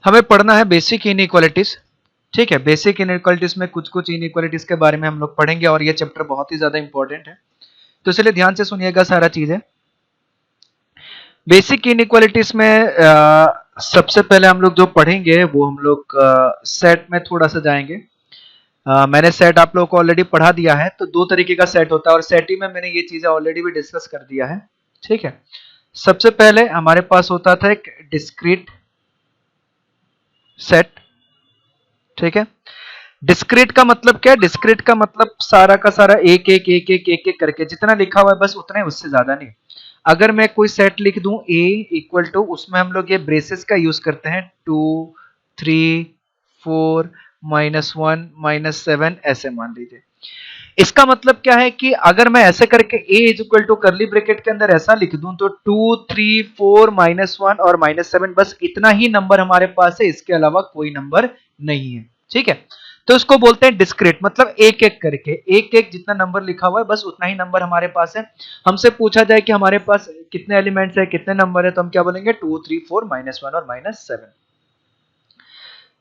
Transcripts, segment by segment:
हमें पढ़ना है बेसिक इनइक्वालिटीज। ठीक है, बेसिक इनइक्वालिटीज में कुछ कुछ इनइक्वालिटीज के बारे में हम लोग पढ़ेंगे और ये चैप्टर बहुत ही ज्यादा इंपॉर्टेंट है, तो इसलिए ध्यान से सुनिएगा सारा चीजें। बेसिक इनइक्वालिटीज में सबसे पहले हम लोग जो पढ़ेंगे वो हम लोग सेट में थोड़ा सा जाएंगे। मैंने सेट आप लोगों को ऑलरेडी पढ़ा दिया है, तो दो तरीके का सेट होता है और सेट ही में मैंने ये चीजें ऑलरेडी भी डिस्कस कर दिया है। ठीक है, सबसे पहले हमारे पास होता था एक डिस्क्रीट सेट। ठीक है, डिस्क्रीट का मतलब क्या है? डिस्क्रीट का मतलब सारा का सारा एक एक एक एक एक एक करके जितना लिखा हुआ है बस उतना ही, उससे ज्यादा नहीं। अगर मैं कोई सेट लिख दूं A इक्वल टू, उसमें हम लोग ये ब्रेसेस का यूज करते हैं 2 3 4 -1 -7 ऐसे मान लीजिए। इसका मतलब क्या है कि अगर मैं ऐसे करके A is equal to curly bracket के अंदर ऐसा लिख दूं तो 2 3 4 -1 और -7 बस इतना ही नंबर हमारे पास है, इसके अलावा कोई नंबर नहीं है। ठीक है, तो इसको बोलते हैं डिस्क्रीट, मतलब एक एक करके एक एक जितना नंबर लिखा हुआ है बस उतना ही नंबर हमारे पास है। हमसे पूछा जाए कि हमारे पास कितने एलिमेंट्स है, कितने नंबर है, तो हम क्या बोलेंगे 2 3 4 -1 और -7।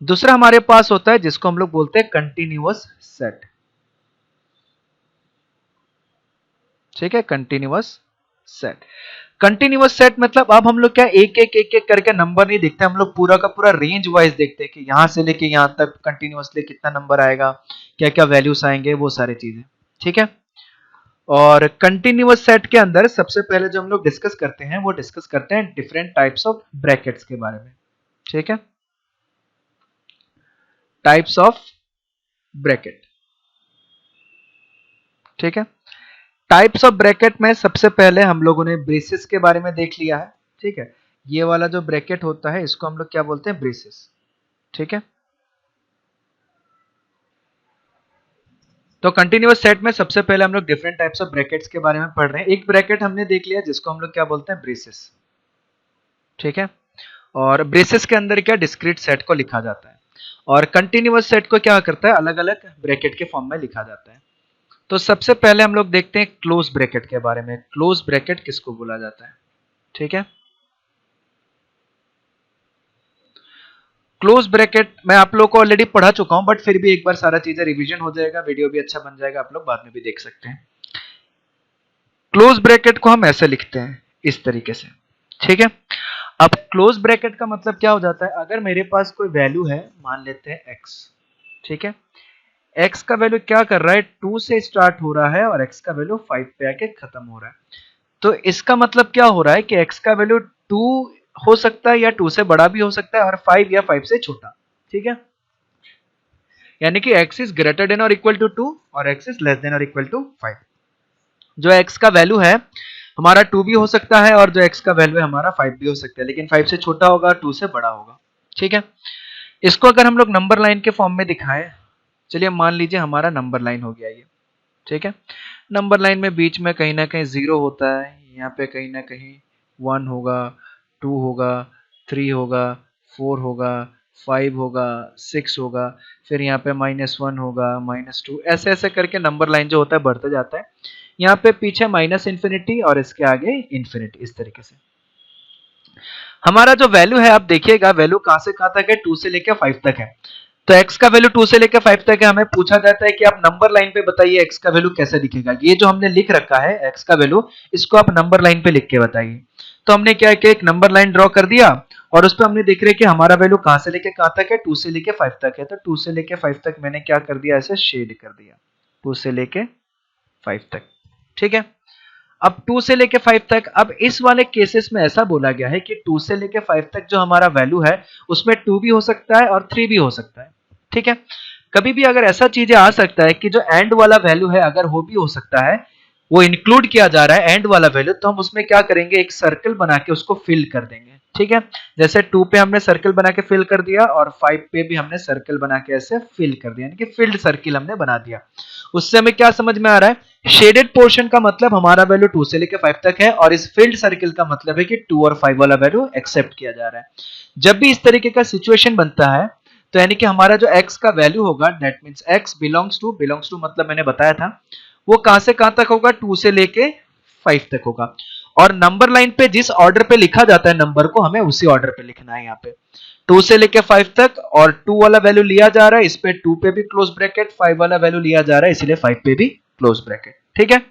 दूसरा हमारे पास होता है जिसको हम लोग बोलते हैं कंटिन्यूअस सेट। ठीक है, कंटिन्यूअस सेट। कंटिन्यूअस सेट मतलब अब हम लोग क्या एक एक एक एक करके नंबर नहीं देखते, हम लोग पूरा का पूरा रेंज वाइज देखते हैं कि यहां से लेके यहां तक कंटिन्यूअसली कितना नंबर आएगा, क्या क्या वैल्यूज आएंगे, वो सारी चीजें। ठीक है, और कंटिन्यूअस सेट के अंदर सबसे पहले जो हम लोग डिस्कस करते हैं वो डिस्कस करते हैं डिफरेंट टाइप्स ऑफ ब्रैकेट्स के बारे में। ठीक है, टाइप्स ऑफ ब्रैकेट। ठीक है, टाइप्स ऑफ ब्रैकेट में सबसे पहले हम लोगों ने ब्रेसेस के बारे में देख लिया है। ठीक है, ये वाला जो ब्रैकेट होता है इसको हम लोग क्या बोलते हैं? ब्रेसेस। ठीक है, तो कंटिन्यूअस सेट में सबसे पहले हम लोग डिफरेंट टाइप्स ऑफ ब्रैकेट्स के बारे में पढ़ रहे हैं। एक ब्रैकेट हमने देख लिया जिसको हम लोग क्या बोलते हैं? ब्रेसेस। ठीक है, और ब्रेसेस के अंदर क्या डिस्क्रीट सेट को लिखा जाता है, और कंटिन्यूअस सेट को क्या करता है? अलग अलग ब्रैकेट के फॉर्म में लिखा जाता है। तो सबसे पहले हम लोग देखते हैं क्लोज ब्रैकेट के बारे में। क्लोज ब्रैकेट किसको बोला जाता है? ठीक है, क्लोज ब्रैकेट मैं आप लोग को ऑलरेडी पढ़ा चुका हूं, बट फिर भी एक बार सारा चीजें रिवीजन हो जाएगा, वीडियो भी अच्छा बन जाएगा, आप लोग बाद में भी देख सकते हैं। क्लोज ब्रैकेट को हम ऐसे लिखते हैं इस तरीके से। ठीक है, अब क्लोज ब्रैकेट का मतलब क्या हो जाता है? अगर मेरे पास कोई वैल्यू है, मान लेते हैं x। ठीक है, x का वैल्यू क्या कर रहा है? 2 से स्टार्ट हो रहा है और x का वैल्यू 5 पे आके खत्म हो रहा है। तो इसका मतलब क्या हो रहा है कि x का वैल्यू 2 हो सकता है या 2 से बड़ा भी हो सकता है और 5 या 5 से छोटा। ठीक है, यानी कि x इज ग्रेटर देन और इक्वल टू 2 और x इज लेस देन और इक्वल टू 5। जो x का वैल्यू है हमारा 2 भी हो सकता है और जो x का वैल्यू है हमारा 5 भी हो सकता है, लेकिन 5 से छोटा होगा, 2 से बड़ा होगा। ठीक है, इसको अगर हम लोग नंबर लाइन के फॉर्म में दिखाएं, चलिए मान लीजिए हमारा नंबर लाइन हो गया ये। ठीक है, नंबर लाइन में बीच में कहीं ना कहीं 0 होता है, यहाँ पे कहीं ना कहीं 1 होगा, 2 होगा, 3 होगा, 4 होगा, 5 होगा, 6 होगा, फिर यहाँ पे -1 होगा, -2, ऐसे ऐसे करके नंबर लाइन जो होता है बढ़ते जाता है। यहाँ पे पीछे -इन्फिनिटी और इसके आगे इन्फिनिटी, इस तरीके से। हमारा जो वैल्यू है आप देखिएगा वैल्यू कहां से कहां तक है? 2 से लेकर 5 तक है। तो x का वैल्यू 2 से लेकर 5 तक है, हमें पूछा जाता है कि आप नंबर लाइन पे बताइए x का वैल्यू कैसे दिखेगा। ये जो हमने लिख रखा है x का वैल्यू, इसको आप नंबर लाइन पे लिख के बताइए। तो हमने क्या किया, एक नंबर लाइन ड्रॉ कर दिया और उस पर हमने देख रहे कि हमारा वैल्यू कहां से लेके कहां तक है? 2 से लेके 5 तक है। तो 2 से लेके 5 तक मैंने क्या कर दिया? ऐसे शेड कर दिया, 2 से लेके 5 तक। ठीक है, अब 2 से लेके 5 तक, अब इस वाले केसेस में ऐसा बोला गया है कि 2 से लेके 5 तक जो हमारा वैल्यू है उसमें 2 भी हो सकता है और 3 भी हो सकता है। ठीक है, कभी भी अगर ऐसा चीजें आ सकता है कि जो एंड वाला वैल्यू है अगर वो भी हो सकता है, वो इंक्लूड किया जा रहा है एंड वाला वैल्यू, तो हम उसमें क्या करेंगे? एक सर्कल बना के उसको फिल कर देंगे। ठीक है, जैसे 2 पे हमने सर्कल बना के फिल कर दिया और 5 पे भी हमने सर्कल बना के ऐसे फिल कर दिया, यानी कि फिल्ड सर्किल हमने बना दिया। उससे हमें क्या समझ में आ रहा है? शेडेड पोर्शन का मतलब हमारा वैल्यू 2 से लेकर 5 तक है और इस फील्ड सर्किल का मतलब है कि 2 और 5 वाला वैल्यू एक्सेप्ट किया जा रहा है। जब भी इस तरीके का सिचुएशन बनता है तो यानी कि हमारा जो x का वैल्यू होगा, that means x belongs to मतलब मैंने बताया था वो कहां से कहां तक होगा? 2 से लेके 5 तक होगा। और नंबर लाइन पे जिस ऑर्डर पे लिखा जाता है नंबर को, हमें उसी ऑर्डर पे लिखना है। यहाँ पे 2 से लेके 5 तक, और 2 वाला वैल्यू लिया जा रहा है, इस पे 2 पे भी क्लोज ब्रैकेट, 5 वाला वैल्यू लिया जा रहा है, इसलिए 5 पे भी क्लोज ब्रैकेट। ठीक है,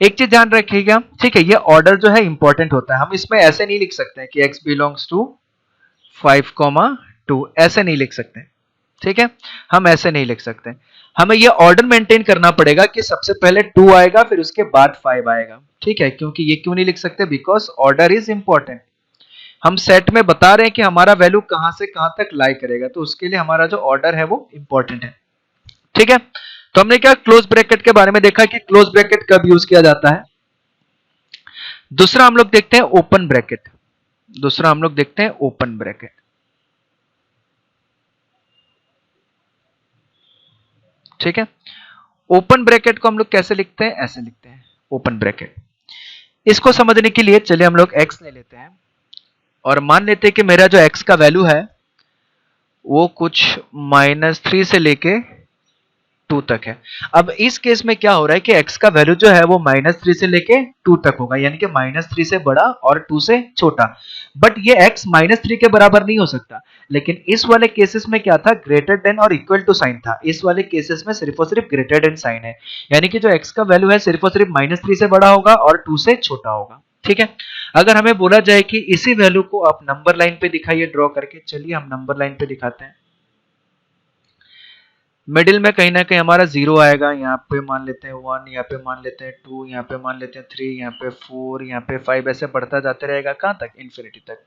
एक चीज ध्यान रखिएगा, ठीक है, ये ऑर्डर जो है इंपॉर्टेंट होता है। हम इसमें ऐसे नहीं लिख सकते हैं कि x बिलोंग्स टू 5,2, ऐसे नहीं लिख सकते। ठीक है, हम ऐसे नहीं लिख सकते। हमें ये ऑर्डर मेंटेन करना पड़ेगा कि सबसे पहले 2 आएगा, फिर उसके बाद 5 आएगा। ठीक है, क्योंकि ये क्यों नहीं लिख सकते, बिकॉज ऑर्डर इज इंपॉर्टेंट। हम सेट में बता रहे हैं कि हमारा वैल्यू कहां से कहां तक लाई करेगा, तो उसके लिए हमारा जो ऑर्डर है वो इंपॉर्टेंट है। ठीक है, तो हमने क्या क्लोज ब्रैकेट के बारे में देखा कि क्लोज ब्रैकेट कब यूज किया जाता है। दूसरा हम लोग देखते हैं ओपन ब्रैकेट। दूसरा हम लोग देखते हैं ओपन ब्रैकेट। ठीक है, ओपन ब्रैकेट को हम लोग कैसे लिखते हैं, ऐसे लिखते हैं ओपन ब्रैकेट। इसको समझने के लिए चलिए हम लोग x ले लेते हैं और मान लेते हैं कि मेरा जो x का वैल्यू है वो कुछ -3 से लेके 2 तक है। अब इस केस में क्या हो रहा है कि x का वैल्यू जो है वो -3 से लेके 2 तक होगा, यानी कि -3 से बड़ा और 2 से छोटा। बट ये x -3 के बराबर नहीं हो सकता, लेकिन इस वाले केसेस में क्या था, ग्रेटर देन और इक्वल टू साइन था। इस वाले केसेस में सिर्फ और सिर्फ ग्रेटर देन साइन है, यानी कि जो x का वैल्यू है सिर्फ और सिर्फ -3 से बड़ा होगा और 2 से छोटा होगा। ठीक है, अगर हमें बोला जाए कि इसी वैल्यू को आप नंबर लाइन पे दिखाइए ड्रॉ करके, चलिए हम नंबर लाइन पे दिखाते हैं। मिडिल में कहीं ना कहीं हमारा 0 आएगा, यहाँ पे मान लेते हैं 1, यहाँ पे मान लेते हैं 2, यहाँ पे मान लेते हैं 3, यहाँ पे 4, यहाँ पे 5, ऐसे बढ़ता जाते रहेगा कहाँ तक, इन्फिनिटी तक।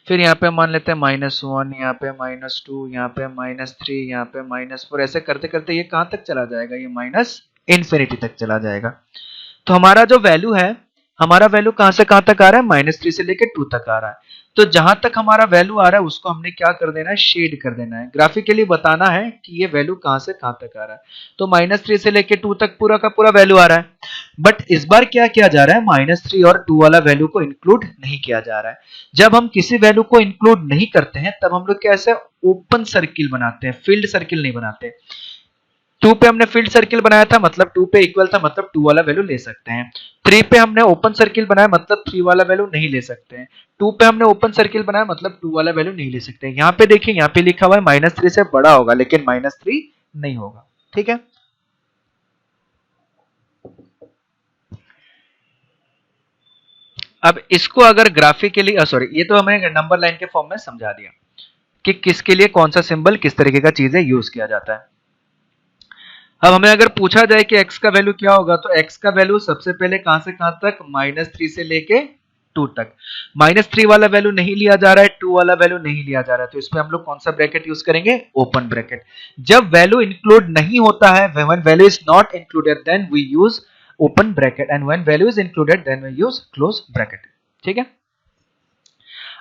फिर यहाँ पे मान लेते हैं -1, यहाँ पे -2, यहाँ पे -3, यहाँ पे -4, ऐसे करते करते ये कहाँ तक चला जाएगा, ये माइनस इन्फिनिटी तक चला जाएगा। तो हमारा जो वैल्यू है, हमारा वैल्यू कहां से कहां तक आ रहा है, -3 से लेकर 2 तक आ रहा है। तो जहां तक हमारा वैल्यू आ रहा है उसको हमने क्या कर देना है, शेड कर देना है, ग्राफिकली बताना है कि ये वैल्यू कहां से कहां तक आ रहा है। तो -3 से लेकर 2 तक पूरा का पूरा वैल्यू आ रहा है। बट इस बार क्या किया जा रहा है, -3 और 2 वाला वैल्यू को इंक्लूड नहीं किया जा रहा है। जब हम किसी वैल्यू को इंक्लूड नहीं करते हैं तब हम लोग कैसे ओपन सर्किल बनाते हैं, फील्ड सर्किल नहीं बनाते। 2 पे हमने फील्ड सर्किल बनाया था, मतलब 2 पे इक्वल था, मतलब 2 वाला वैल्यू ले सकते हैं। 3 पे हमने ओपन सर्किल बनाया, मतलब 3 वाला वैल्यू नहीं ले सकते हैं। 2 पे हमने ओपन सर्किल बनाया, मतलब 2 वाला वैल्यू नहीं ले सकते हैं। यहाँ पे देखिए, यहाँ पे लिखा हुआ है -3 से बड़ा होगा, लेकिन -3 नहीं होगा। ठीक है, अब इसको अगर ग्राफिकली, सॉरी, ये तो हमें नंबर लाइन के फॉर्म में समझा दिया कि किसके लिए कौन सा सिंबल, किस तरीके का चीजें यूज किया जाता है। अब हमें अगर पूछा जाए कि x का वैल्यू क्या होगा, तो x का वैल्यू सबसे पहले कहां से कहां तक, -3 से लेके 2 तक। -3 वाला वैल्यू नहीं लिया जा रहा है, 2 वाला वैल्यू नहीं लिया जा रहा है, तो इसमें हम लोग कौन सा ब्रैकेट यूज करेंगे, ओपन ब्रैकेट। जब वैल्यू इंक्लूड नहीं होता है, when value is not included then we use open bracket, and when value is included then we use close bracket। ठीक है,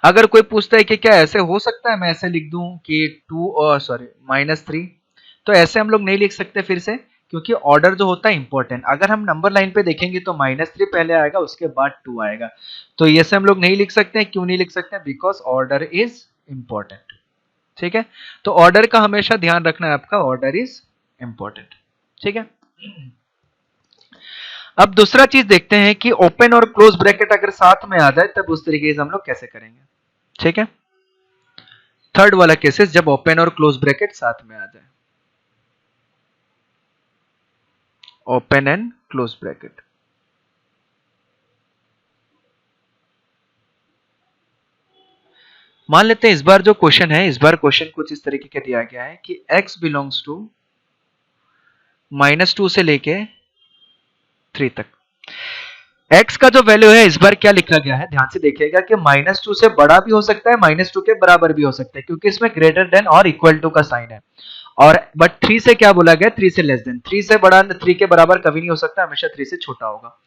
अगर कोई पूछता है कि क्या ऐसे हो सकता है, मैं ऐसे लिख दूं कि 2 और सॉरी -3, तो ऐसे हम लोग नहीं लिख सकते फिर से, क्योंकि ऑर्डर जो होता है इंपॉर्टेंट। अगर हम नंबर लाइन पे देखेंगे तो -3 पहले आएगा, उसके बाद 2 आएगा, तो ये से हम लोग नहीं लिख सकते हैं। क्यों नहीं लिख सकते हैं, बिकॉज ऑर्डर इज इंपॉर्टेंट। ठीक है, तो ऑर्डर का हमेशा ध्यान रखना है आपका, ऑर्डर इज इंपॉर्टेंट। ठीक है, अब दूसरा चीज देखते हैं कि ओपन और क्लोज ब्रैकेट अगर साथ में आ जाए तब उस तरीके से हम लोग कैसे करेंगे। ठीक है, थर्ड वाला केसेस, जब ओपन और क्लोज ब्रैकेट साथ में आ जाए, ओपन एंड क्लोज ब्रैकेट। मान लेते हैं इस बार जो क्वेश्चन है, इस बार क्वेश्चन कुछ इस तरीके का दिया गया है कि x बिलोंग्स टू -2 से लेके 3 तक। x का जो वैल्यू है इस बार क्या लिखा गया है, ध्यान से देखिएगा कि -2 से बड़ा भी हो सकता है, -2 के बराबर भी हो सकता है, क्योंकि इसमें ग्रेटर देन और इक्वल टू का साइन है। और बट 3 से क्या बोला गया, 3 से लेस देन। 3 से बड़ा, 3 के बराबर कभी नहीं हो सकता, हमेशा 3 से छोटा होगा।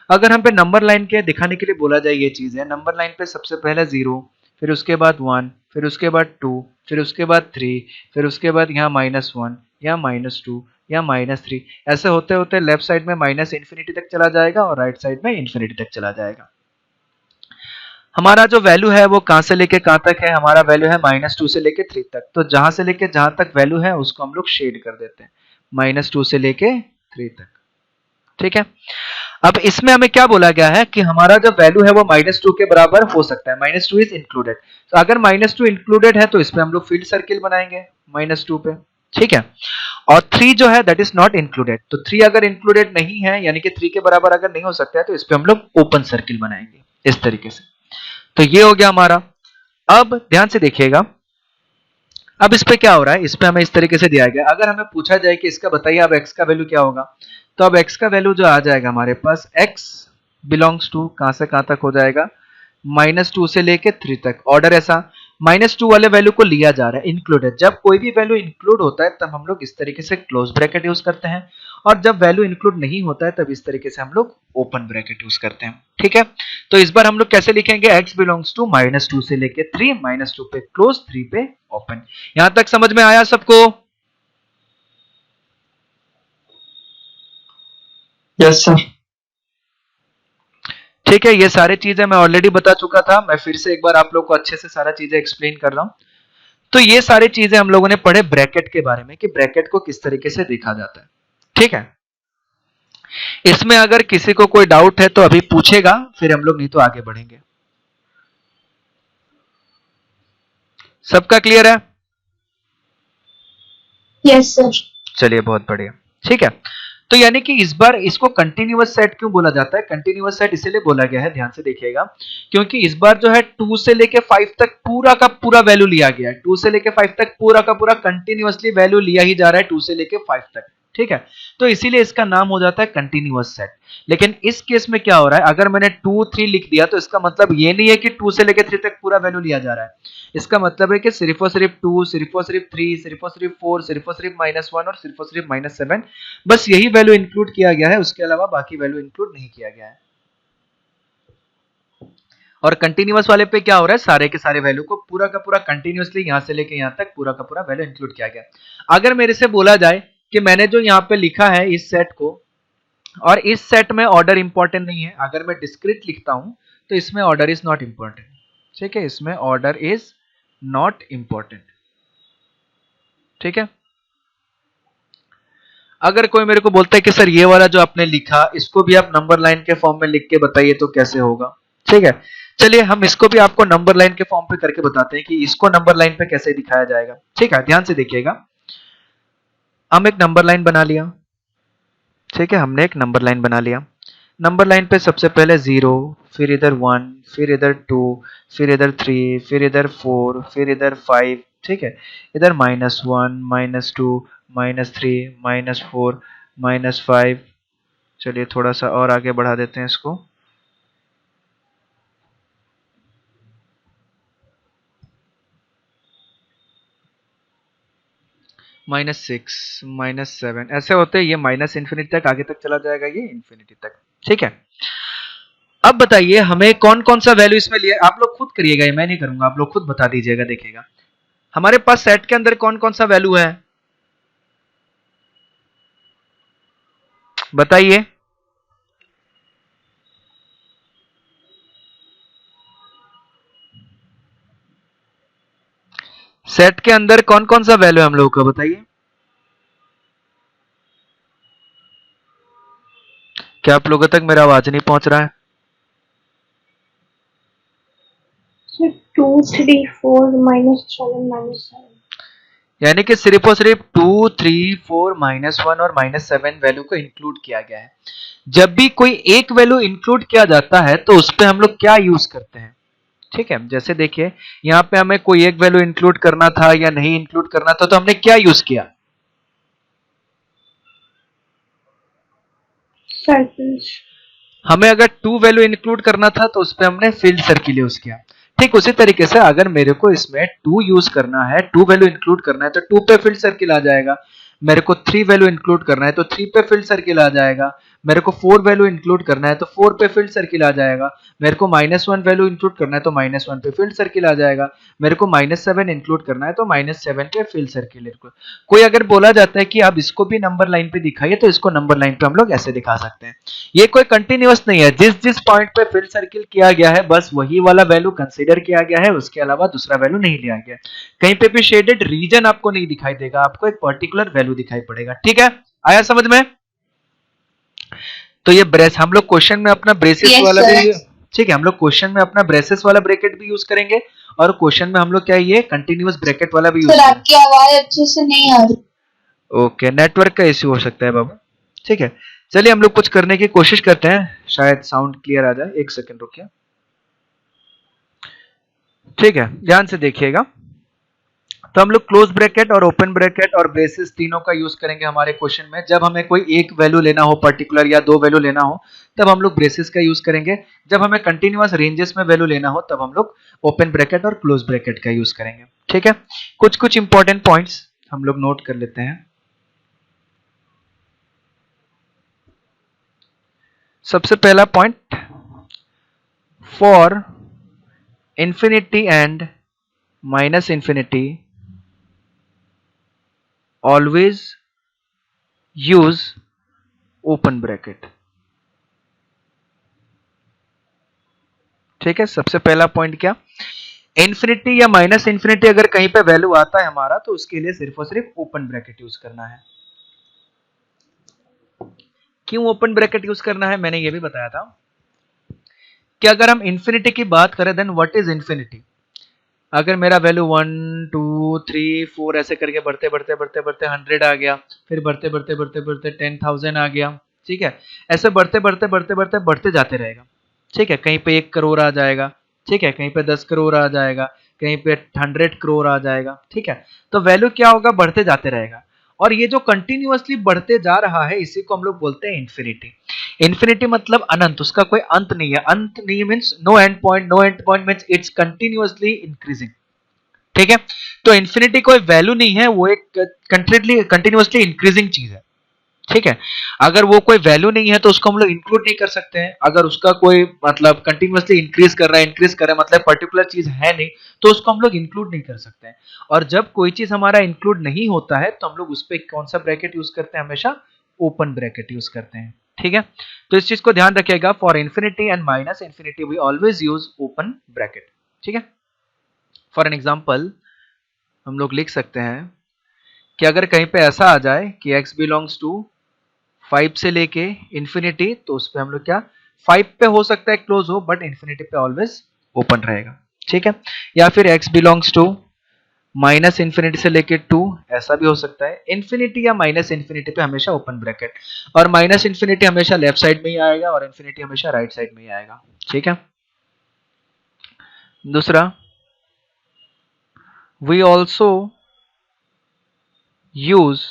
अगर हम पे नंबर लाइन के दिखाने के लिए बोला जाए, ये चीज है, नंबर लाइन पे सबसे पहले 0, फिर उसके बाद 1, फिर उसके बाद 2, फिर उसके बाद 3, फिर उसके बाद यहाँ -1 या -2 या -3, ऐसे होते होते लेफ्ट साइड में माइनस इन्फिनिटी तक चला जाएगा और राइट साइड में इन्फिनिटी तक चला जाएगा। हमारा जो वैल्यू है वो कहां से लेके कहां तक है, हमारा वैल्यू है -2 से लेके 3 तक। तो जहां से लेके जहां तक वैल्यू है उसको हम लोग शेड कर देते हैं, -2 से लेके 3 तक। ठीक है, अब इसमें हमें क्या बोला गया है कि हमारा जो वैल्यू है वो -2 के बराबर हो सकता है, -2 इज इंक्लूडेड। तो अगर -2 इंक्लूडेड है तो इस पे हम लोग फील्ड सर्किल बनाएंगे -2 पे, ठीक है। और 3 जो है दैट इज नॉट इंक्लूडेड, तो 3 अगर इंक्लूडेड नहीं है यानी कि 3 के बराबर अगर नहीं हो सकता है तो इस पे हम लोग ओपन सर्किल बनाएंगे इस तरीके से। तो ये हो गया हमारा। अब ध्यान से देखिएगा, अब इस पे क्या हो रहा है, इस पे हमें इस तरीके से दिया गया, अगर हमें पूछा जाए कि इसका बताइए अब x का वैल्यू क्या होगा, तो अब x का वैल्यू जो आ जाएगा हमारे पास, x बिलोंग्स टू कहां से कहां तक हो जाएगा, -2 से लेके 3 तक। ऑर्डर ऐसा, -2 वाले वैल्यू को लिया जा रहा है इंक्लूडेड। जब कोई भी वैल्यू इंक्लूड होता है तब हम लोग इस तरीके से क्लोज ब्रैकेट यूज करते हैं, और जब वैल्यू इंक्लूड नहीं होता है तब इस तरीके से हम लोग ओपन ब्रैकेट यूज करते हैं, ठीक है। तो इस बार हम लोग कैसे लिखेंगे, x बिलोंग्स टू -2 से लेके 3, -2 पे क्लोज, 3 पे ओपन। यहां तक समझ में आया सबको? Yes sir. ठीक है, ये सारी चीजें मैं ऑलरेडी बता चुका था, मैं फिर से एक बार आप लोग को अच्छे से सारा चीजें एक्सप्लेन कर रहा हूं। तो ये सारी चीजें हम लोगों ने पढ़े ब्रैकेट के बारे में कि ब्रैकेट को किस तरीके से देखा जाता है, ठीक है। इसमें अगर किसी को कोई डाउट है तो अभी पूछेगा, फिर हम लोग नहीं तो आगे बढ़ेंगे। सबका क्लियर है? Yes sir. चलिए बहुत बढ़िया, ठीक है। तो यानी कि इस बार इसको कंटिन्यूअस सेट क्यों बोला जाता है, कंटिन्यूअस सेट इसलिए बोला गया है, ध्यान से देखिएगा, क्योंकि इस बार जो है 2 से लेके 5 तक पूरा का पूरा वैल्यू लिया गया है। 2 से लेके 5 तक पूरा का पूरा कंटिन्यूअसली वैल्यू लिया ही जा रहा है 2 से लेके 5 तक, ठीक है। तो इसीलिए इसका नाम हो जाता है कंटिन्यूअस सेट। लेकिन इस केस में क्या हो रहा है, अगर मैंने 2 3 लिख दिया तो इसका मतलब ये नहीं है कि 2 से लेके 3 तक पूरा वैल्यू लिया जा रहा है। इसका मतलब है कि सिर्फ और सिर्फ 2, सिर्फ और सिर्फ 3, सिर्फ और सिर्फ 4, सिर्फ और सिर्फ -1 और सिर्फ और सिर्फ -7, बस यही वैल्यू इंक्लूड किया गया है, उसके अलावा बाकी वैल्यू इंक्लूड नहीं किया गया है। और कंटिन्यूअस वाले पे क्या हो रहा है, सारे के सारे वैल्यू को पूरा का पूरा कंटिन्यूअसली यहां से लेके यहां तक पूरा का पूरा वैल्यू इंक्लूड किया गया। अगर मेरे से बोला जाए कि मैंने जो यहाँ पे लिखा है इस सेट को, और इस सेट में ऑर्डर इंपॉर्टेंट नहीं है, अगर मैं डिस्क्रीट लिखता हूं तो इसमें ऑर्डर इज नॉट इंपॉर्टेंट, ठीक है, इसमें ऑर्डर इज नॉट इंपॉर्टेंट, ठीक है। अगर कोई मेरे को बोलता है कि सर ये वाला जो आपने लिखा इसको भी आप नंबर लाइन के फॉर्म में लिख के बताइए तो कैसे होगा, ठीक है। चलिए हम इसको भी आपको नंबर लाइन के फॉर्म पे करके बताते हैं कि इसको नंबर लाइन पे कैसे दिखाया जाएगा, ठीक है। ध्यान से देखिएगा, हम एक नंबर लाइन बना लिया, ठीक है, हमने एक नंबर लाइन बना लिया। नंबर लाइन पे सबसे पहले 0, फिर इधर 1, फिर इधर 2, फिर इधर 3, फिर इधर 4, फिर इधर 5, ठीक है। इधर -1, -2, -3, -4, -5। चलिए थोड़ा सा और आगे बढ़ा देते हैं इसको, -6, -7, ऐसे होते ये माइनस इन्फिनिटी तक आगे तक चला जाएगा, ये इन्फिनिटी तक, ठीक है। अब बताइए हमें कौन कौन सा वैल्यू इसमें लिया, आप लोग खुद करिएगा, ये मैं नहीं करूंगा, आप लोग खुद बता दीजिएगा, देखिएगा हमारे पास सेट के अंदर कौन कौन सा वैल्यू है, बताइए। सेट के अंदर कौन कौन सा वैल्यू है हम लोगों का, बताइए। क्या आप लोगों तक मेरा आवाज नहीं पहुंच रहा है? 2 3 4 -7 -7। यानी कि सिर्फ और सिर्फ 2 3 4 -1 और -7 वैल्यू को इंक्लूड किया गया है। जब भी कोई एक वैल्यू इंक्लूड किया जाता है तो उस पर हम लोग क्या यूज करते हैं, ठीक है। जैसे देखिए यहाँ पे हमें कोई एक वैल्यू इंक्लूड करना था या नहीं इंक्लूड करना था, तो हमने क्या यूज किया, सर्कल्स। हमें अगर 2 वैल्यू इंक्लूड करना था तो उस पर हमने फील्ड सर्किल यूज किया। ठीक उसी तरीके से अगर मेरे को इसमें 2 यूज करना है, 2 वैल्यू इंक्लूड करना है तो 2 पे फील्ड सर्किल आ जाएगा। मेरे को 3 वैल्यू इंक्लूड करना है तो 3 पे फील्ड सर्किल आ जाएगा। मेरे को 4 वैल्यू इंक्लूड करना है तो 4 पे फील्ड सर्किल आ जाएगा। मेरे को -1 वैल्यू इंक्लूड करना है तो -1 पे फील्ड सर्किल आ जाएगा। मेरे को -7 इंक्लूड करना है तो -7 पे फील्ड सर्किल। कोई अगर बोला जाता है कि आप इसको भी नंबर लाइन पे दिखाइए तो इसको नंबर लाइन पे हम लोग ऐसे दिखा सकते हैं। ये कोई कंटिन्यूअस नहीं है, जिस जिस पॉइंट पे फील्ड सर्किल किया गया है बस वही वाला वैल्यू कंसीडर किया गया है, उसके अलावा दूसरा वैल्यू नहीं लिया गया। कहीं पे भी शेडेड रीजन आपको नहीं दिखाई देगा, आपको एक पर्टिकुलर वैल्यू दिखाई पड़ेगा। ठीक है, आया समझ में? तो ये ब्रेस हम लोग क्वेश्चन में अपना ब्रेसेस Yes, वाला sir. भी, ठीक है, हम लोग क्वेश्चन में अपना ब्रेसेस वाला ब्रैकेट भी यूज करेंगे और क्वेश्चन में हम लोग क्या ये कंटिन्यूअस ब्रैकेट वाला भी यूज सर करेंगे। आपकी आवाज अच्छे से नहीं आ रही। ओके, नेटवर्क का इश्यू हो सकता है बाबा, ठीक है। चलिए हम लोग कुछ करने की कोशिश करते हैं, शायद साउंड क्लियर आ जाए। एक सेकंड रुकिए, ठीक है, ध्यान से देखिएगा। तो हम लोग क्लोज ब्रैकेट और ओपन ब्रैकेट और ब्रेसेस तीनों का यूज करेंगे हमारे क्वेश्चन में। जब हमें कोई एक वैल्यू लेना हो पर्टिकुलर या दो वैल्यू लेना हो तब हम लोग ब्रेसेस का यूज करेंगे। जब हमें कंटिन्यूअस रेंजेस में वैल्यू लेना हो तब हम लोग ओपन ब्रैकेट और क्लोज ब्रैकेट का यूज करेंगे, ठीक है। कुछ कुछ इंपॉर्टेंट पॉइंट्स हम लोग नोट कर लेते हैं। सबसे पहला point, for infinity and minus infinity always use open bracket, ठीक है। सबसे पहला पॉइंट क्या, इंफिनिटी या माइनस इंफिनिटी अगर कहीं पे वैल्यू आता है हमारा तो उसके लिए सिर्फ और सिर्फ ओपन ब्रैकेट यूज करना है। क्यों ओपन ब्रैकेट यूज करना है, मैंने ये भी बताया था कि अगर हम इंफिनिटी की बात करें देन व्हाट इज इंफिनिटी। अगर मेरा वैल्यू 1 2 3 4 ऐसे करके बढ़ते बढ़ते बढ़ते बढ़ते 100 आ गया, फिर बढ़ते बढ़ते बढ़ते बढ़ते 10,000 आ गया, ठीक है, ऐसे बढ़ते बढ़ते बढ़ते बढ़ते बढ़ते जाते रहेगा, ठीक है। कहीं पे 1 करोड़ आ जाएगा, ठीक है, कहीं पे 10 करोड़ आ जाएगा, कहीं पे 100 करोड़ आ जाएगा, ठीक है। तो वैल्यू क्या होगा, बढ़ते जाते रहेगा। और ये जो कंटिन्यूअसली बढ़ते जा रहा है इसी को हम लोग बोलते हैं इंफिनिटी। इंफिनिटी मतलब अनंत, उसका कोई अंत नहीं है। अंत नहीं means no end point, no end point means it's continuously increasing, ठीक है। तो इंफिनिटी कोई वैल्यू नहीं है, वो एक कंटिन्यूअसली इंक्रीजिंग चीज है, ठीक है। अगर वो कोई वैल्यू नहीं है तो उसको हम लोग इंक्लूड नहीं कर सकते हैं। अगर उसका कोई मतलब कंटिन्यूअसली इंक्रीज कर रहा है मतलब पर्टिकुलर चीज है नहीं, तो उसको हम लोग इंक्लूड नहीं कर सकते हैं। और जब कोई चीज हमारा इंक्लूड नहीं होता है तो हम लोग उस पर कौन सा ब्रैकेट यूज करते हैं, हमेशा ओपन ब्रैकेट यूज करते हैं, ठीक है। तो इस चीज को ध्यान रखिएगा, for infinity and minus infinity we always use open bracket, ठीक है। फॉर एन एग्जाम्पल हम लोग लिख सकते हैं कि अगर कहीं पे ऐसा आ जाए कि x बिलोंग्स टू 5 से लेके इंफिनिटी, तो उस पे हम लोग क्या 5 पे हो सकता है क्लोज हो बट इंफिनिटी पे ऑलवेज ओपन रहेगा, ठीक है। या फिर x belongs to minus infinity से लेके 2, ऐसा भी हो सकता है। इंफिनिटी या माइनस इंफिनिटी पे हमेशा ओपन ब्रैकेट, और माइनस इंफिनिटी हमेशा लेफ्ट साइड में ही आएगा और इंफिनिटी हमेशा राइट साइड में ही आएगा, ठीक है। दूसरा, वी ऑल्सो यूज,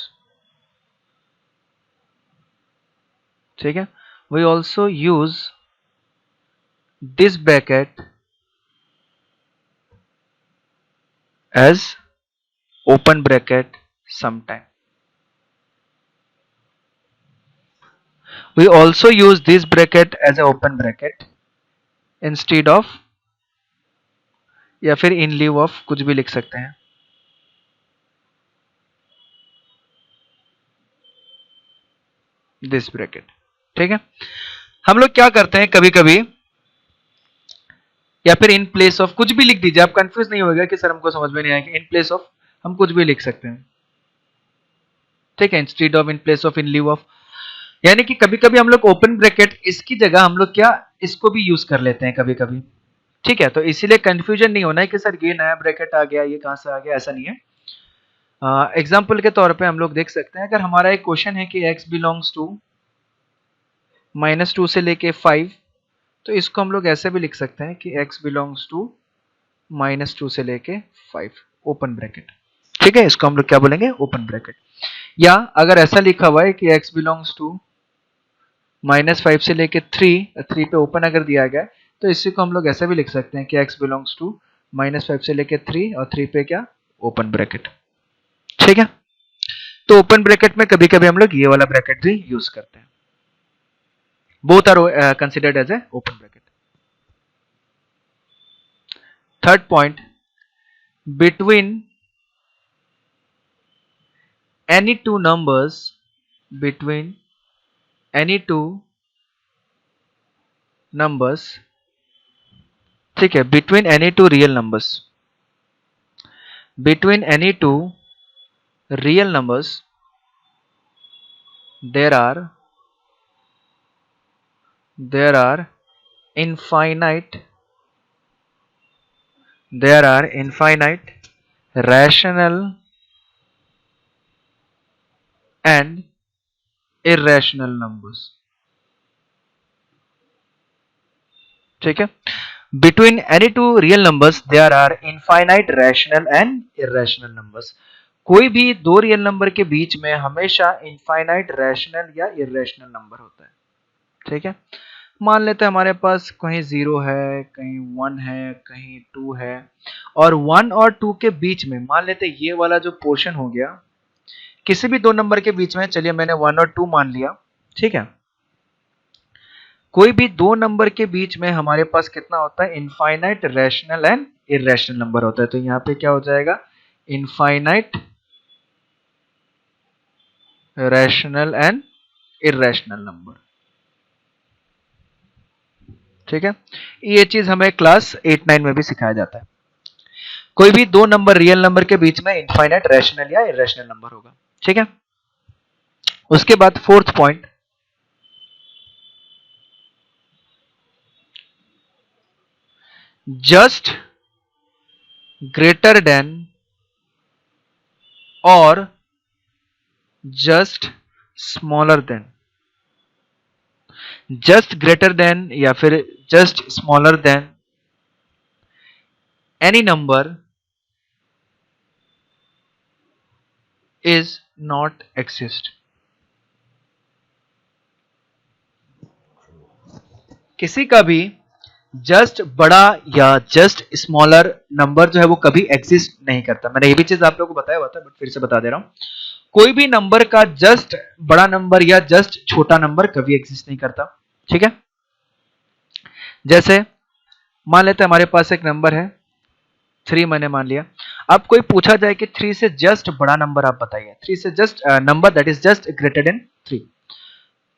ठीक है, we also use this bracket as open bracket sometime. We also use this bracket as a open bracket instead of, या फिर in lieu of, कुछ भी लिख सकते हैं, this bracket, ठीक है। हम लोग क्या करते हैं कभी कभी, या फिर इन प्लेस ऑफ कुछ भी लिख दीजिए, आप कंफ्यूज नहीं होगा कि सर हमको समझ में नहीं आएगा। इन प्लेस ऑफ हम कुछ भी लिख सकते हैं, ठीक है, instead of, in place of, in live of. यानी कि कभी कभी हम लोग ओपन ब्रैकेट इसकी जगह हम लोग क्या इसको भी यूज कर लेते हैं कभी कभी, ठीक है। तो इसीलिए कंफ्यूजन नहीं होना है कि सर ये नया ब्रैकेट आ गया, ये कहां से आ गया, ऐसा नहीं है। एग्जाम्पल के तौर पे हम लोग देख सकते हैं, अगर हमारा एक क्वेश्चन है कि x बिलोंग्स टू -2 से लेके 5, तो इसको हम लोग ऐसे भी लिख सकते हैं कि x बिलोंग्स टू -2 से लेके 5 ओपन ब्रैकेट, ठीक है। इसको हम लोग क्या बोलेंगे, ओपन ब्रैकेट। या अगर ऐसा लिखा हुआ है कि x बिलोंग्स टू -5 से लेके 3 पे ओपन अगर दिया गया तो इसी को हम लोग ऐसे भी लिख सकते हैं कि x बिलोंग्स टू -5 से लेके 3 और 3 पे क्या ओपन ब्रैकेट, ठीक है। तो ओपन ब्रैकेट में कभी कभी हम लोग ये वाला ब्रैकेट भी यूज करते हैं। Both are considered as a open bracket. Third point, between any two numbers, between any two numbers, ठीक है, between any two real numbers, between any two real numbers there are there are infinite rational and irrational numbers. ठीक है, between any two real numbers there are infinite rational and irrational numbers. कोई भी दो real number के बीच में हमेशा infinite rational या इरेशनल नंबर होता है. ठीक है, मान लेते हैं हमारे पास कहीं 0 है, कहीं 1 है, कहीं 2 है, और 1 और 2 के बीच में मान लेते हैं ये वाला जो पोर्शन हो गया किसी भी दो नंबर के बीच में, चलिए मैंने 1 और 2 मान लिया. ठीक है, कोई भी दो नंबर के बीच में हमारे पास कितना होता है, infinite rational and irrational number होता है. तो यहाँ पे क्या हो जाएगा, infinite rational and irrational number. ठीक है, ये चीज हमें क्लास 8-9 में भी सिखाया जाता है. कोई भी दो नंबर रियल नंबर के बीच में इनफाइनाइट रैशनल या इरेशनल नंबर होगा. ठीक है, उसके बाद fourth point, just greater than और just smaller than. Just greater than या फिर just smaller than any number is not exist. किसी का भी जस्ट बड़ा या जस्ट स्मॉलर नंबर जो है वो कभी एग्जिस्ट नहीं करता. मैंने ये भी चीज आप लोगों को बताया हुआ था बट फिर से बता दे रहा हूं. कोई भी नंबर का जस्ट बड़ा नंबर या जस्ट छोटा नंबर कभी एग्जिस्ट नहीं करता. ठीक है, जैसे मान लेते हैं हमारे पास एक नंबर है 3, मैंने मान लिया. अब कोई पूछा जाए कि 3 से जस्ट बड़ा नंबर आप बताइए, 3 से just number that is just greater than 3,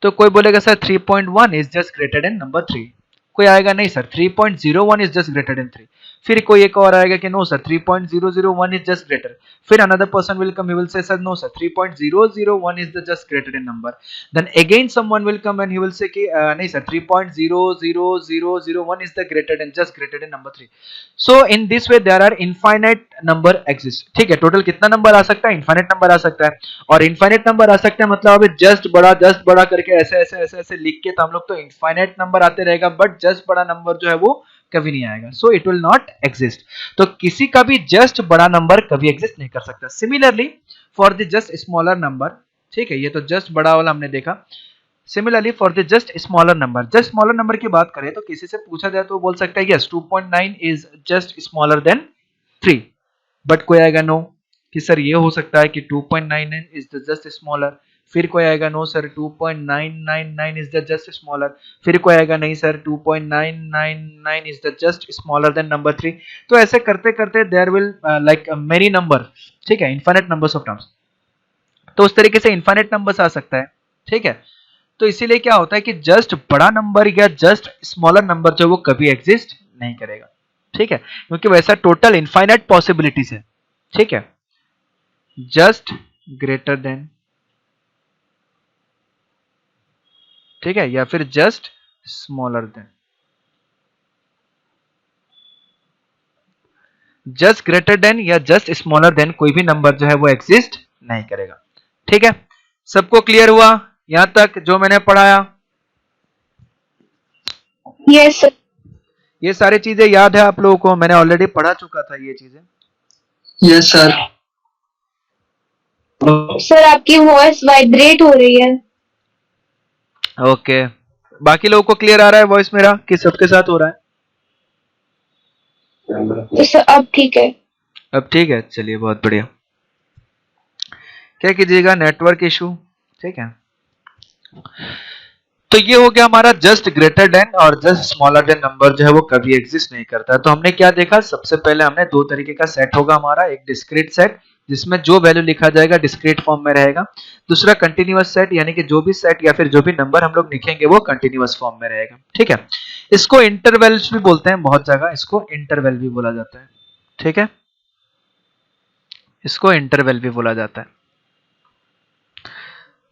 तो कोई बोलेगा sir 3.1 is just greater than number 3. कोई आएगा नहीं sir 3.01 is just greater than 3. फिर कोई एक और आएगा कि no sir 3.001 is just greater. फिर another person will come, he will say sir no sir 3.001 is the just greater than number. Then again someone will come and he will say कि नहीं sir 3.00001 is the greater than just greater than number 3. So in this way there are infinite number exist. ठीक है, total कितना number आ सकता है, infinite number आ सकता है. और इनफाइनाइट नंबर आ सकता है मतलब अभी जस्ट बड़ा करके ऐसे ऐसे ऐसे ऐसे लिख के तो हम लोग तो इनफाइनाइट नंबर आते रहेगा, बट जस्ट बड़ा नंबर जो है वो कभी नहीं आएगा. So it will not exist. तो किसी का भी जस्ट बड़ा नंबर कभी एग्जिस्ट नहीं कर सकता. Similarly for the just smaller number, ठीक है, ये तो जस्ट बड़ा वाला हमने देखा. Similarly for the just smaller number, just smaller number की बात करें तो किसी से पूछा जाए तो बोल सकता है yes 2.9 is just smaller then 3. But कोई आएगा नो कि सर ये हो सकता है कि 2.99 इज द जस्ट स्मॉलर. फिर कोई आएगा no sir 2.999 is the just smaller. फिर कोई आएगा नहीं sir 2.999 is the just smaller than number 3. तो ऐसे करते करते there will like many number, ठीक है, इनफाइनाइट नंबर्स ऑफ टर्म्स. तो उस तरीके से इनफाइनाइट नंबर्स आ सकता है. ठीक है, तो इसीलिए क्या होता है कि जस्ट बड़ा नंबर या जस्ट स्मॉलर नंबर जो वो कभी एग्जिस्ट नहीं करेगा. ठीक है, क्योंकि वैसा टोटल इनफाइनाइट पॉसिबिलिटीज है. ठीक है, जस्ट ग्रेटर देन, ठीक है, या फिर just smaller than. Just greater than या जस्ट स्मॉलर देन कोई भी नंबर जो है वो एग्जिस्ट नहीं करेगा. ठीक है, सबको क्लियर हुआ यहां तक जो मैंने पढ़ाया? Yes sir. ये सारी चीजें याद है आप लोगों को? मैंने ऑलरेडी पढ़ा चुका था ये चीजें. Yes sir. सर आपकी वॉइस वाइब्रेट हो रही है. ओके, बाकी लोगों को क्लियर आ रहा है वॉइस मेरा कि सबके साथ हो रहा है? तो सर अब ठीक है. अब ठीक है, चलिए बहुत बढ़िया. क्या कीजिएगा, नेटवर्क इशू. ठीक है, तो ये हो गया हमारा जस्ट ग्रेटर देन और जस्ट स्मॉलर देन नंबर जो है वो कभी एग्जिस्ट नहीं करता. तो हमने क्या देखा, सबसे पहले हमने दो तरीके का सेट होगा हमारा. एक डिस्क्रीट सेट जिसमें जो वैल्यू लिखा जाएगा डिस्क्रीट फॉर्म में रहेगा. दूसरा कंटिन्यूअस सेट, यानी कि जो भी सेट या फिर जो भी नंबर हम लोग लिखेंगे वो कंटिन्यूअस फॉर्म में रहेगा. ठीक है, इसको इंटरवल्स भी बोलते हैं बहुत जगह, इसको इंटरवल भी बोला जाता है. ठीक है, इसको इंटरवल भी बोला जाता है.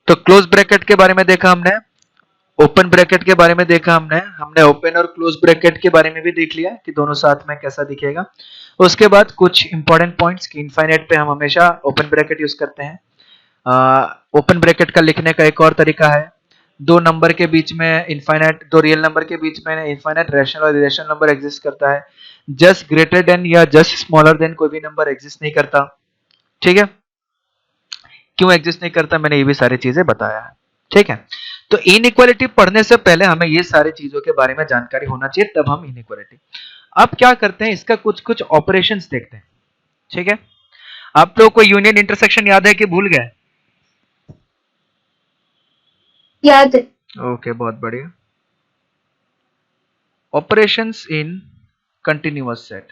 तो क्लोज ब्रैकेट के बारे में देखा हमने, ओपन ब्रैकेट के बारे में देखा हमने ओपन और क्लोज ब्रैकेट के बारे में भी देख लिया कि दोनों साथ में कैसा दिखेगा। उसके बाद कुछ इंपॉर्टेंट पॉइंट्स कि इनफाइनाइट पे हम हमेशा ओपन ब्रैकेट यूज करते हैं। ओपन ब्रैकेट का लिखने का एक और तरीका है, दो नंबर के बीच में इनफाइनाइट, दो रियल नंबर के बीच में इनफाइनाइट रैशनल और इरेशनल नंबर एग्जिस्ट करता है। जस्ट ग्रेटर देन या जस्ट स्मॉलर देन कोई भी नंबर एग्जिस्ट नहीं करता। ठीक है, क्यों एग्जिस्ट नहीं करता मैंने ये भी सारी चीजें बताया है। ठीक है, तो इनइक्वालिटी पढ़ने से पहले हमें ये सारी चीजों के बारे में जानकारी होना चाहिए, तब हम इनइक्वालिटी। अब क्या करते हैं, इसका कुछ कुछ ऑपरेशंस देखते हैं। ठीक है, आप लोगों को यूनियन इंटरसेक्शन याद है कि भूल गए? याद है। ओके, बहुत बढ़िया। Operations in continuous set,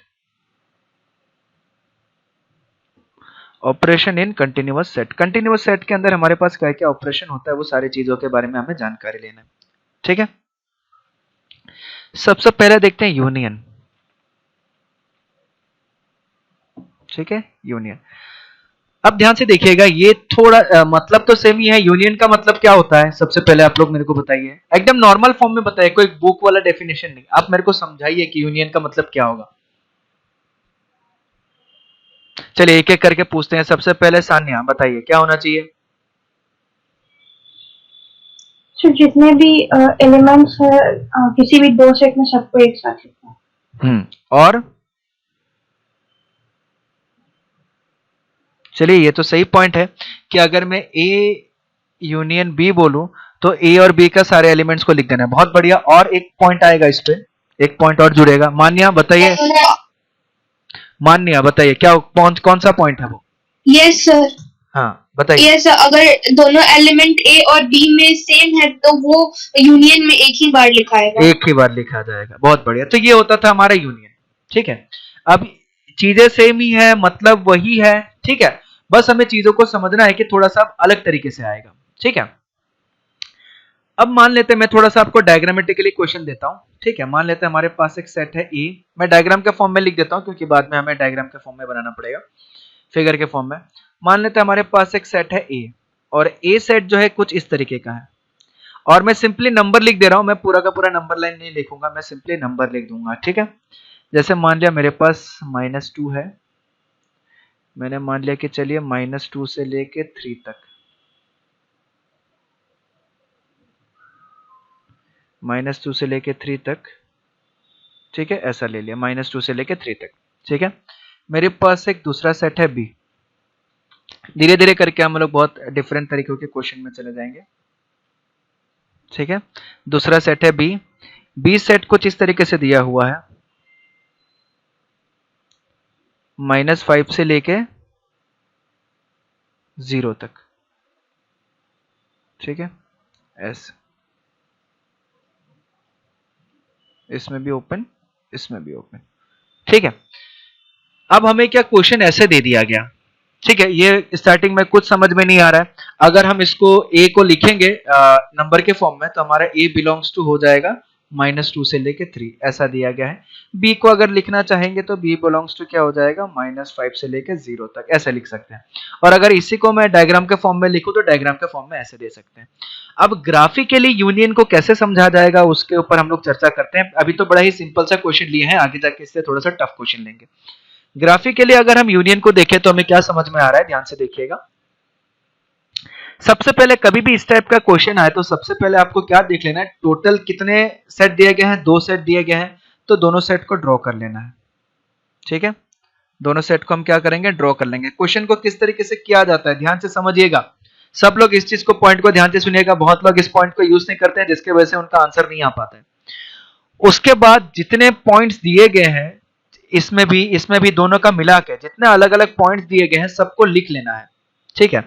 operation in continuous set. Continuous set के अंदर हमारे पास क्या क्या ऑपरेशन होता है वो सारी चीजों के बारे में हमें जानकारी लेना है। ठीक है, सबसे पहले देखते हैं यूनियन। ठीक है, यूनियन। अब ध्यान से देखिएगा, ये थोड़ा मतलब तो सेम ही है। यूनियन का मतलब क्या होता है, सबसे पहले आप लोग मेरे को बताइए, एकदम नॉर्मल फॉर्म में बताइए, कोई बुक वाला डेफिनेशन नहीं। आप मेरे को समझाइए कि यूनियन का मतलब क्या होगा। चलिए एक एक करके पूछते हैं। सबसे पहले सान्या बताइए क्या होना चाहिए। तो जितने भी एलिमेंट्स है किसी भी दो सेट में सबको एक साथ लिखना है। और चलिए ये तो सही पॉइंट है कि अगर मैं ए यूनियन बी बोलूं तो ए और बी का सारे एलिमेंट्स को लिख देना है। बहुत बढ़िया। और एक पॉइंट आएगा इस पे, एक पॉइंट और जुड़ेगा। मान्या बताइए, मान्या बताइए क्या कौन सा पॉइंट है वो। Yes sir. हाँ बताइए। यस सर, अगर दोनों एलिमेंट ए और बी में सेम है तो वो यूनियन में एक ही बार लिखाएगा, एक ही बार लिखा जाएगा। बहुत बढ़िया। तो ये होता था हमारा यूनियन। ठीक है, अब चीजें सेम ही है, मतलब वही है। ठीक है, बस हमें चीजों को समझना है कि थोड़ा सा अलग तरीके से आएगा। ठीक है, अब मान लेते हैं मैं थोड़ा सा आपको डायग्रामेटिकली क्वेश्चन देता हूं। ठीक है, मान लेते हैं हमारे पास एक सेट है ए। मैं डायग्राम के फॉर्म में लिख देता हूं क्योंकि बाद में हमें डायग्राम के फॉर्म में बनाना पड़ेगा, फिगर के फॉर्म में। मान लेते हैं हमारे पास एक सेट है ए, और ए सेट जो है कुछ इस तरीके का है। और मैं सिंपली नंबर लिख दे रहा हूं, मैं पूरा का पूरा नंबर लाइन नहीं लिखूंगा, मैं सिंपली नंबर लिख दूंगा। ठीक है, जैसे मान लिया मेरे पास -2 है, मैंने मान लिया कि चलिए -2 से लेके 3 तक, -2 से लेके 3 तक। ठीक है, ऐसा ले लिया -2 से लेके 3 तक। ठीक है, मेरे पास एक दूसरा सेट है बी। धीरे धीरे करके हम लोग बहुत डिफरेंट तरीकों के क्वेश्चन में चले जाएंगे। ठीक है, दूसरा सेट है बी। बी सेट कुछ इस तरीके से दिया हुआ है, -5 से लेके 0 तक। ठीक है, ऐसे, इसमें भी ओपन, इसमें भी ओपन। ठीक है, अब हमें क्या क्वेश्चन ऐसे दे दिया गया। ठीक है, ये स्टार्टिंग में कुछ समझ में नहीं आ रहा है। अगर हम इसको ए को लिखेंगे नंबर के फॉर्म में तो हमारा ए बिलोंग्स टू हो जाएगा -2 से लेके 3, ऐसा दिया गया है। बी को अगर लिखना चाहेंगे तो बी बिलोंग्स टू क्या हो जाएगा, -5 से लेके 0 तक, ऐसे लिख सकते हैं। और अगर इसी को मैं डायग्राम के फॉर्म में लिखूं तो डायग्राम के फॉर्म में ऐसे दे सकते हैं। अब ग्राफिकली यूनियन को कैसे समझा जाएगा उसके ऊपर हम लोग चर्चा करते हैं। अभी तो बड़ा ही सिंपल सा क्वेश्चन लिए हैं, आगे जाके इससे थोड़ा सा टफ क्वेश्चन लेंगे। ग्राफिकली अगर हम यूनियन को देखें तो हमें क्या समझ में आ रहा है, ध्यान से देखिएगा। सबसे पहले कभी भी इस टाइप का क्वेश्चन आए तो सबसे पहले आपको क्या देख लेना है, टोटल कितने सेट दिए गए हैं, 2 सेट दिए गए हैं, तो दोनों सेट को ड्रॉ कर लेना है। ठीक है, दोनों सेट को हम क्या करेंगे, ड्रॉ कर लेंगे। क्वेश्चन को किस तरीके से किया जाता है ध्यान से समझिएगा। सब लोग इस चीज को, पॉइंट को ध्यान से सुनिएगा। बहुत लोग इस पॉइंट को यूज नहीं करते हैं जिसकी वजह से उनका आंसर नहीं आ पाता है। उसके बाद जितने पॉइंट्स दिए गए हैं, इसमें भी दोनों का मिला के जितने अलग अलग पॉइंट्स दिए गए हैं सबको लिख लेना है। ठीक है,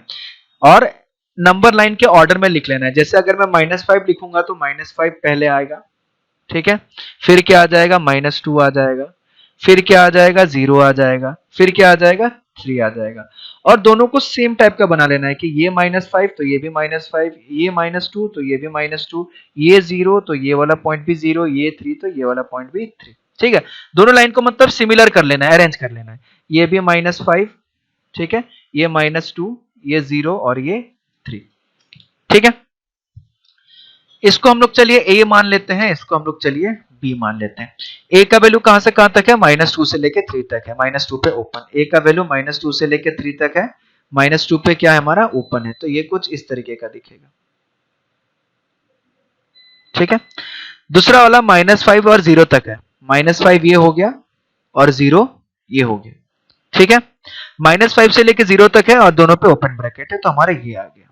और नंबर लाइन के ऑर्डर में लिख लेना है। जैसे अगर मैं -5 लिखूंगा तो -5 पहले आएगा। ठीक है, फिर क्या आ जाएगा, -2 आ जाएगा, फिर क्या आ जाएगा, 0 आ जाएगा, फिर क्या आ जाएगा, 3 आ जाएगा। और दोनों को सेम टाइप का बना लेना है कि ये -5 तो ये भी -5, ये -2 तो ये भी -2, ये 0 तो ये वाला पॉइंट भी 0, ये 3 तो ये वाला पॉइंट भी 3। ठीक है, दोनों लाइन को मतलब सिमिलर कर लेना है, अरेंज कर लेना है। ये भी -5, ठीक है, ये -2, ये 0 और ये 3। ठीक है, इसको हम लोग चलिए a मान लेते हैं, इसको हम लोग चलिए b मान लेते हैं। a का वैल्यू कहां से कहां तक है, -2 से लेके 3 तक है, -2 पे ओपन। a का वैल्यू -2 से लेके 3 तक है, -2 पे क्या है हमारा ओपन है। तो ये कुछ इस तरीके का दिखेगा, ठीक है। दूसरा वाला -5 और 0 तक है, -5 ये हो गया और 0 ये हो गया, ठीक है। -5 से लेके 0 तक है और दोनों पे ओपन ब्रैकेट है, तो हमारा ये आ गया,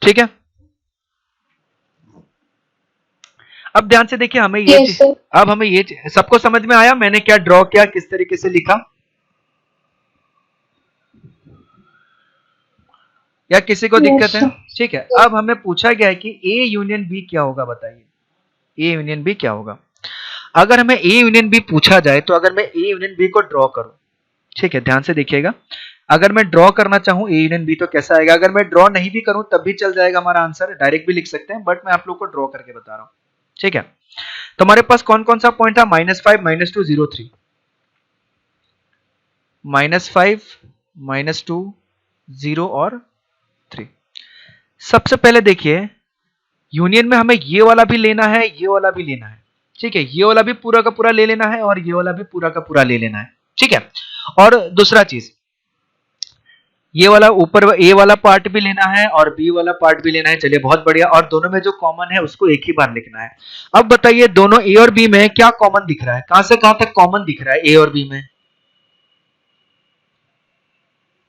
ठीक है। अब ध्यान से देखिए, हमें ये Yes, sir. अब हमें ये सबको समझ में आया मैंने क्या ड्रॉ किया, किस तरीके से लिखा, या किसी को दिक्कत है? Yes, ठीक है। अब हमें पूछा गया है कि A यूनियन B क्या होगा, बताइए A यूनियन B क्या होगा। अगर हमें A यूनियन B पूछा जाए तो अगर मैं A यूनियन B को ड्रॉ करूं, ठीक है, ध्यान से देखिएगा, अगर मैं ड्रॉ करना चाहूं A यूनियन B तो कैसा आएगा। अगर मैं ड्रॉ नहीं भी करूं तब भी चल जाएगा, हमारा आंसर डायरेक्ट भी लिख सकते हैं, बट मैं आप लोग को ड्रॉ करके बता रहा हूं, ठीक है। तो हमारे पास कौन कौन सा पॉइंट था, -5 -2 0 3, -5 -2 0 और 3। सबसे पहले देखिए, यूनियन में हमें ये वाला भी लेना है, ये वाला भी लेना है, ठीक है। ये वाला भी पूरा का पूरा ले लेना है और ये वाला भी पूरा का पूरा ले लेना है, ठीक है। और दूसरा चीज, ये वाला ऊपर ए वाला पार्ट भी लेना है और बी वाला पार्ट भी लेना है। चलिए बहुत बढ़िया। और दोनों में जो कॉमन है उसको एक ही बार लिखना है। अब बताइए दोनों ए और बी में क्या कॉमन दिख रहा है, कहां से कहां तक कॉमन दिख रहा है ए और बी में?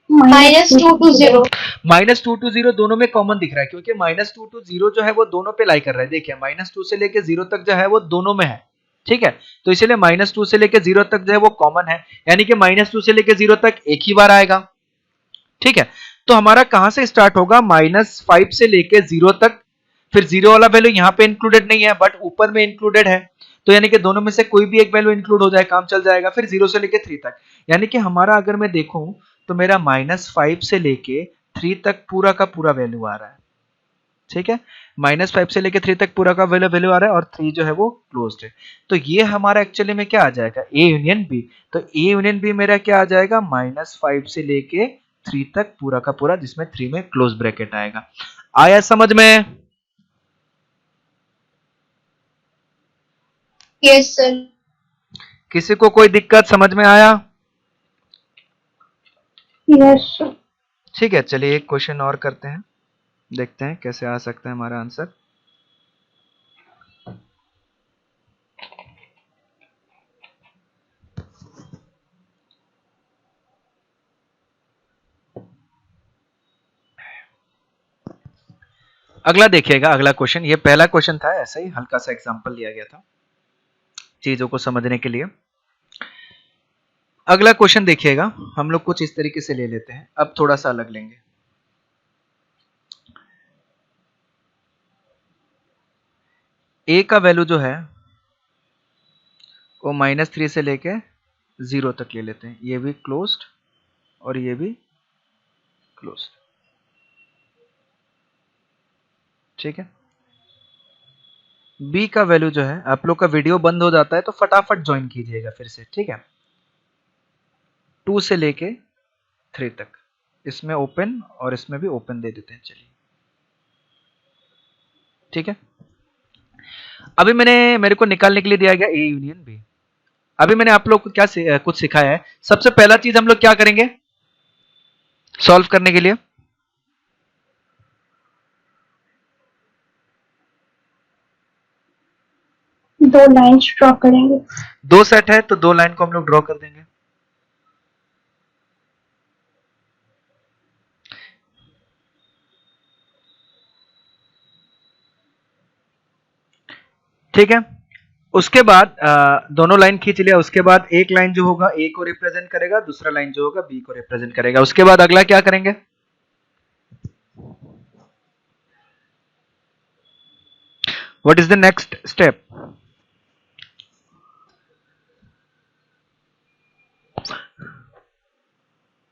-2 to 0. -2 to 0 दोनों में कॉमन दिख रहा है, क्योंकि -2 to 0 जो है वो दोनों पे लाई कर रहा है। देखिए -2 से लेके 0 तक जो है वो दोनों में है, ठीक है। तो इसलिए -2 से लेके 0 तक जो है वो कॉमन है, यानी कि -2 से लेके 0 तक एक ही बार आएगा, ठीक है। तो हमारा कहां से स्टार्ट होगा, -5 से लेके 0 तक, फिर 0 वाला वैल्यू यहाँ पे इंक्लूडेड नहीं है बट ऊपर में इंक्लूडेड है, तो यानी कि दोनों में से कोई भी एक वैल्यू इंक्लूड हो जाए, काम चल जाएगा। फिर 0 से लेके 3 तक, यानी कि हमारा अगर मैं देखूं तो मेरा -5 से लेके 3 तक पूरा का पूरा वैल्यू आ रहा है, ठीक है। -5 से लेके 3 तक पूरा का वैल्यू आ रहा है और 3 जो है वो क्लोज्ड है। तो ये हमारा एक्चुअली में क्या आ जाएगा, ए यूनियन बी। तो ए यूनियन बी मेरा क्या आ जाएगा, -5 से लेके 3 तक पूरा का पूरा, जिसमें 3 में क्लोज ब्रैकेट आएगा। आया समझ में? Yes, sir. किसी को कोई दिक्कत, समझ में आया? Yes, sir. ठीक है, चलिए एक क्वेश्चन और करते हैं, देखते हैं कैसे आ सकता है हमारा आंसर। अगला देखिएगा, अगला क्वेश्चन, ये पहला क्वेश्चन था, ऐसे ही हल्का सा एग्जांपल लिया गया था चीजों को समझने के लिए। अगला क्वेश्चन देखिएगा, हम लोग कुछ इस तरीके से ले लेते हैं, अब थोड़ा सा अलग लेंगे। ए का वैल्यू जो है वो -3 से लेके 0 तक ले लेते हैं, ये भी क्लोज्ड और ये भी क्लोज्ड, ठीक है। बी का वैल्यू जो है, आप लोग का वीडियो बंद हो जाता है तो फटाफट ज्वाइन कीजिएगा फिर से, ठीक है। 2 से लेके 3 तक, इसमें ओपन और इसमें भी ओपन दे देते हैं, चलिए, ठीक है। अभी मेरे को निकालने के लिए दिया गया ए यूनियन बी। अभी मैंने आप लोग को क्या कुछ सिखाया है। सबसे पहला चीज हम लोग क्या करेंगे सॉल्व करने के लिए, दो लाइन्स ड्रॉ करेंगे। 2 सेट है तो 2 लाइन को हम लोग ड्रॉ कर देंगे, ठीक है। उसके बाद दोनों लाइन खींच लिया, उसके बाद एक लाइन जो होगा ए को रिप्रेजेंट करेगा, दूसरा लाइन जो होगा बी को रिप्रेजेंट करेगा। उसके बाद अगला क्या करेंगे, what is the next step?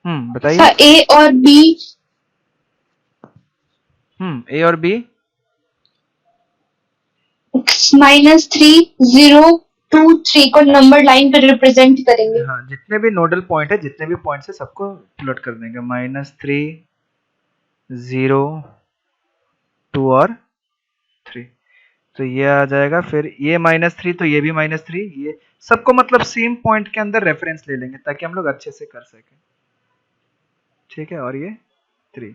बताइए। ए और बी, ए और बी -3 0 2 3 को नंबर लाइन पे रिप्रेजेंट करेंगे। हाँ, जितने भी नोडल पॉइंट है, जितने भी पॉइंट है सबको प्लॉट कर देंगे, -3 0 2 और 3, तो ये आ जाएगा, फिर ये -3 तो ये भी -3, ये सबको मतलब सेम पॉइंट के अंदर रेफरेंस ले लेंगे ताकि हम लोग अच्छे से कर सकें, ठीक है। और ये 3,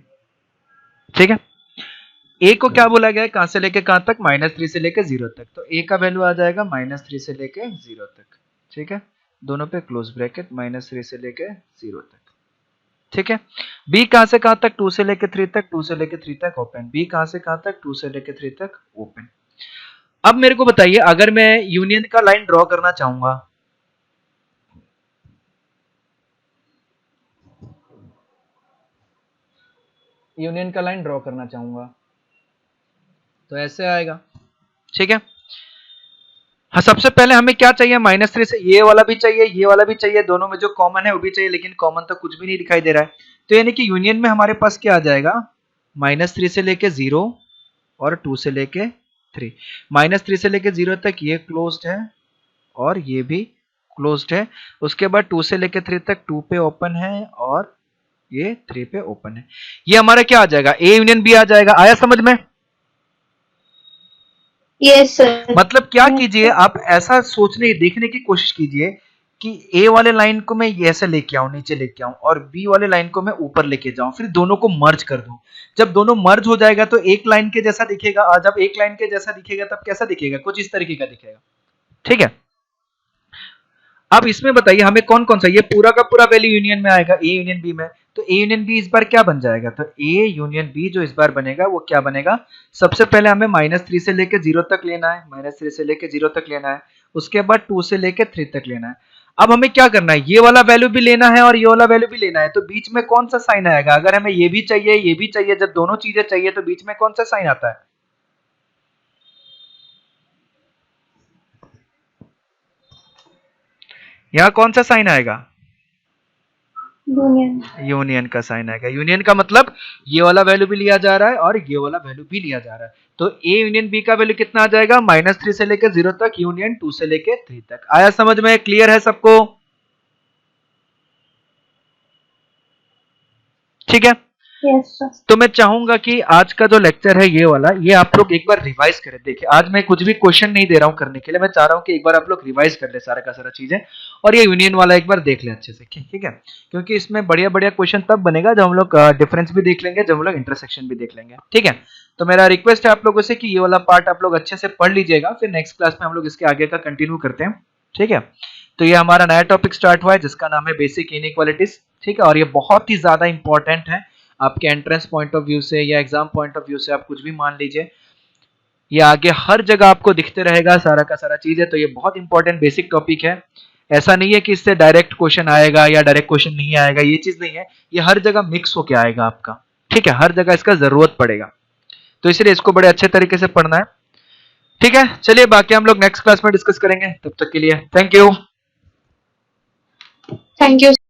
ठीक है। ए को क्या बोला गया है, कहां से लेके कहां तक, -3 से लेके 0 तक, तो ए का वैल्यू आ जाएगा -3 से लेके 0 तक, ठीक है। दोनों पे क्लोज ब्रैकेट, -3 से लेके 0 तक, ठीक है। बी कहां से कहां तक, 2 से लेके 3 तक, 2 से लेके 3 तक ओपन, बी कहां से कहां तक, 2 से लेके 3 तक ओपन। अब मेरे को बताइए, अगर मैं यूनियन का लाइन ड्रॉ करना चाहूंगा, यूनियन का लाइन ड्रॉ करना चाहूंगा तो ऐसे आएगा, ठीक है। हाँ, सबसे पहले हमें क्या चाहिए, -3 से ये वाला भी चाहिए, ये वाला भी चाहिए, दोनों में जो कॉमन है वो भी चाहिए, लेकिन कॉमन तो कुछ भी नहीं दिखाई दे रहा है। तो यानी कि यूनियन में हमारे पास क्या आ जाएगा, -3 से लेके 0 और 2 से लेके 3। -3 से लेके 0 तक ये क्लोज्ड है और ये भी क्लोज्ड है। उसके बाद 2 से लेके 3 तक 2 पे ओपन है और ये 3 पे ओपन है। ये हमारा क्या आ जाएगा, ए यूनियन बी आ जाएगा। आया समझ में? Yes sir. मतलब क्या कीजिए, आप ऐसा सोचने देखने की कोशिश कीजिए कि ए वाले लाइन को मैं ऐसे लेके आऊं, नीचे लेके आऊं, और बी वाले लाइन को मैं ऊपर लेके जाऊं, फिर दोनों को मर्ज कर दूं। जब दोनों मर्ज हो जाएगा तो एक लाइन के जैसा दिखेगा, और जब एक लाइन के जैसा दिखेगा तब कैसा दिखेगा, कुछ इस तरीके का दिखेगा, ठीक है। अब इसमें बताइए हमें कौन कौन सा, ये पूरा का पूरा वैल्यू यूनियन में आएगा, ए यूनियन बी में, तो ए यूनियन बी इस बार क्या बन जाएगा, तो ए यूनियन बी जो इस बार बनेगा वो क्या बनेगा, सबसे पहले हमें -3 से लेके 0 तक लेना है, -3 से लेके 0 तक लेना है, उसके बाद 2 से लेके 3 तक लेना है। अब हमें क्या करना है, ये वाला वैल्यू भी लेना है और ये वाला वैल्यू भी लेना है, तो बीच में कौन सा साइन आएगा, अगर हमें ये भी चाहिए ये भी चाहिए, जब दोनों चीजें चाहिए तो बीच में कौन सा साइन आता है, यहाँ कौन सा साइन आएगा, यूनियन। यूनियन का साइन आएगा। यूनियन का मतलब ये वाला वैल्यू भी लिया जा रहा है और ये वाला वैल्यू भी लिया जा रहा है, तो ए यूनियन बी का वैल्यू कितना आ जाएगा, -3 से लेके 0 तक, यूनियन 2 से लेके 3 तक। आया समझ में, क्लियर है सबको, ठीक है। Yes sir. तो मैं चाहूंगा कि आज का जो लेक्चर है ये वाला, ये आप लोग एक बार रिवाइज करें। देखिए आज मैं कुछ भी क्वेश्चन नहीं दे रहा हूं करने के लिए, मैं चाह रहा हूं कि एक बार आप लोग रिवाइज कर ले सारा का सारा चीजें, और ये यूनियन वाला एक बार देख ले अच्छे से, ठीक है। क्योंकि इसमें बढ़िया बढ़िया क्वेश्चन तब बनेगा जब हम लोग डिफरेंस भी देख लेंगे, जब हम लोग इंटरसेक्शन भी देख लेंगे, ठीक है। तो मेरा रिक्वेस्ट है आप लोगों से कि ये वाला पार्ट आप लोग अच्छे से पढ़ लीजिएगा, फिर नेक्स्ट क्लास में हम लोग इसके आगे का कंटिन्यू करते हैं, ठीक है। तो ये हमारा नया टॉपिक स्टार्ट हुआ है जिसका नाम है बेसिक इनइक्वालिटीज, ठीक है। और ये बहुत ही ज्यादा इंपॉर्टेंट है आपके एंट्रेंस पॉइंट ऑफ व्यू से या एग्जाम पॉइंट ऑफ व्यू से, आप कुछ भी मान लीजिए, ये आगे हर जगह आपको दिखते रहेगा सारा का सारा चीज है। तो ये बहुत इंपॉर्टेंट बेसिक टॉपिक है, ऐसा नहीं है कि इससे डायरेक्ट क्वेश्चन आएगा या डायरेक्ट क्वेश्चन नहीं आएगा, ये चीज नहीं है, ये हर जगह मिक्स होके आएगा आपका, ठीक है, हर जगह इसका जरूरत पड़ेगा, तो इसलिए इसको बड़े अच्छे तरीके से पढ़ना है, ठीक है। चलिए बाकी हम लोग नेक्स्ट क्लास में डिस्कस करेंगे, तब तक के लिए थैंक यू। Thank you.